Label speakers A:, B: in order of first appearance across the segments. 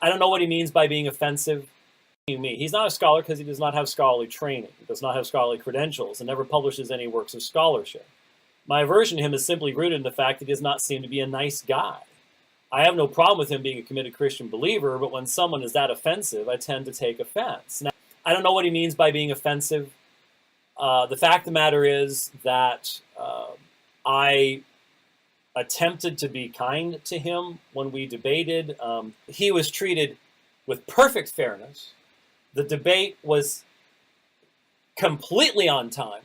A: I don't know what he means by being offensive. He's not a scholar because he does not have scholarly training, he does not have scholarly credentials, and never publishes any works of scholarship. My aversion to him is simply rooted in the fact that he does not seem to be a nice guy. I have no problem with him being a committed Christian believer, but when someone is that offensive, I tend to take offense. Now, I don't know what he means by being offensive. The fact of the matter is that I attempted to be kind to him when we debated. He was treated with perfect fairness. The debate was completely on time.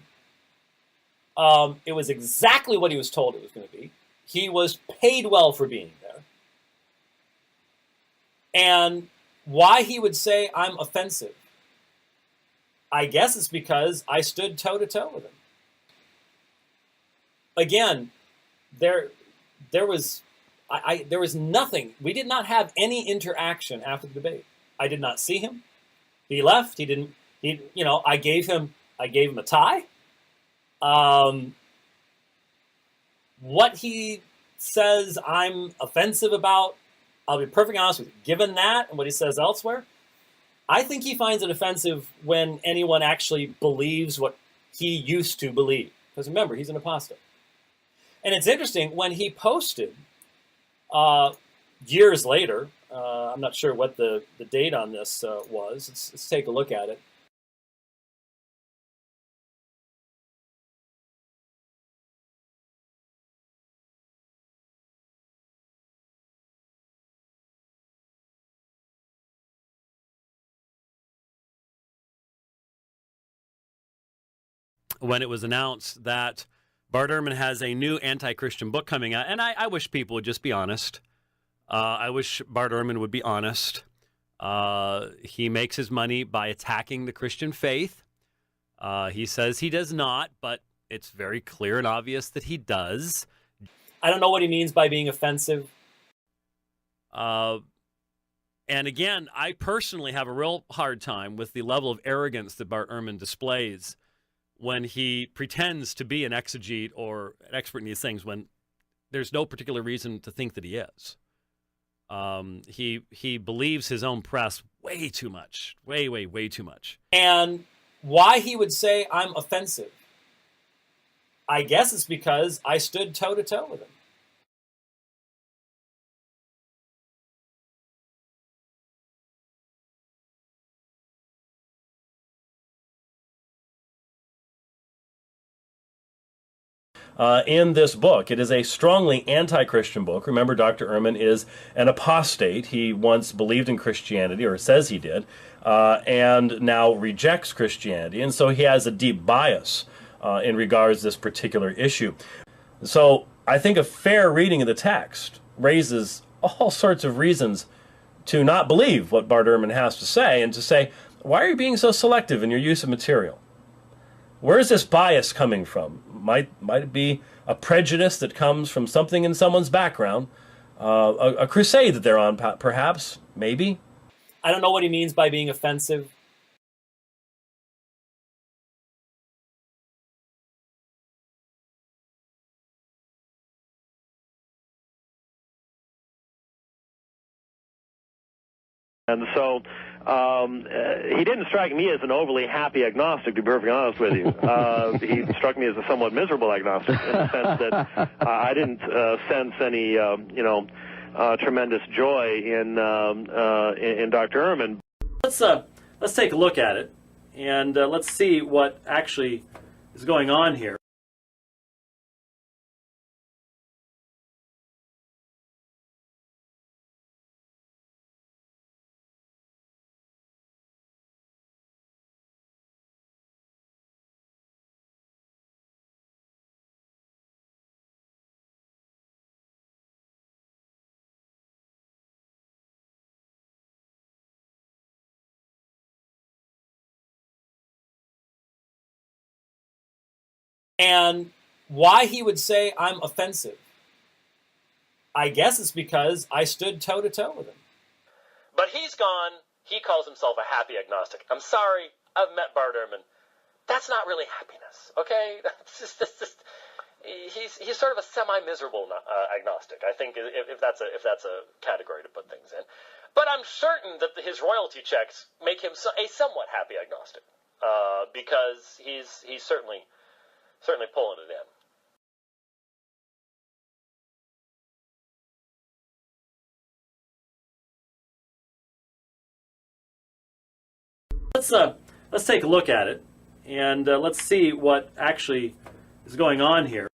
A: It was exactly what he was told it was going to be. He was paid well for being there. And why he would say I'm offensive, I guess it's because I stood toe-to-toe with him. Again, there was nothing. We did not have any interaction after the debate. I did not see him. He left. I gave him a tie. What he says I'm offensive about, I'll be perfectly honest with you, given that and what he says elsewhere, I think he finds it offensive when anyone actually believes what he used to believe. Because remember, he's an apostate. And it's interesting, when he posted years later, I'm not sure what the date on this was. Let's take a look at it.
B: When it was announced that Bart Ehrman has a new anti-Christian book coming out, and I wish people would just be honest. I wish Bart Ehrman would be honest. He makes his money by attacking the Christian faith. He says he does not, but it's very clear and obvious that he does.
A: I don't know what he means by being offensive.
B: And again, I personally have a real hard time with the level of arrogance that Bart Ehrman displays when he pretends to be an exegete or an expert in these things when there's no particular reason to think that he is. He believes his own press way too much, way too much.
A: And why he would say I'm offensive, I guess it's because I stood toe-to-toe with him.
C: In this book. It is a strongly anti-Christian book. Remember, Dr. Ehrman is an apostate. He once believed in Christianity, or says he did, and now rejects Christianity. And so he has a deep bias in regards to this particular issue. So I think a fair reading of the text raises all sorts of reasons to not believe what Bart Ehrman has to say, and to say, why are you being so selective in your use of material? Where is this bias coming from? Might it be a prejudice that comes from something in someone's background? A crusade that they're on, perhaps? Maybe?
A: I don't know what he means by being offensive.
D: And so he didn't strike me as an overly happy agnostic, to be perfectly honest with you. He struck me as a somewhat miserable agnostic in the sense that I didn't sense any, tremendous joy in Dr. Ehrman.
A: Let's take a look at it, and let's see what actually is going on here. And why he would say I'm offensive, I guess it's because I stood toe-to-toe with him.
B: But he's gone. He calls himself a happy agnostic. I'm sorry, I've met Bart Ehrman. That's not really happiness, okay? He's sort of a semi-miserable agnostic, I think, if that's a category to put things in. But I'm certain that his royalty checks make him a somewhat happy agnostic, because he's certainly pulling it in.
A: Let's take a look at it, and let's see what actually is going on here.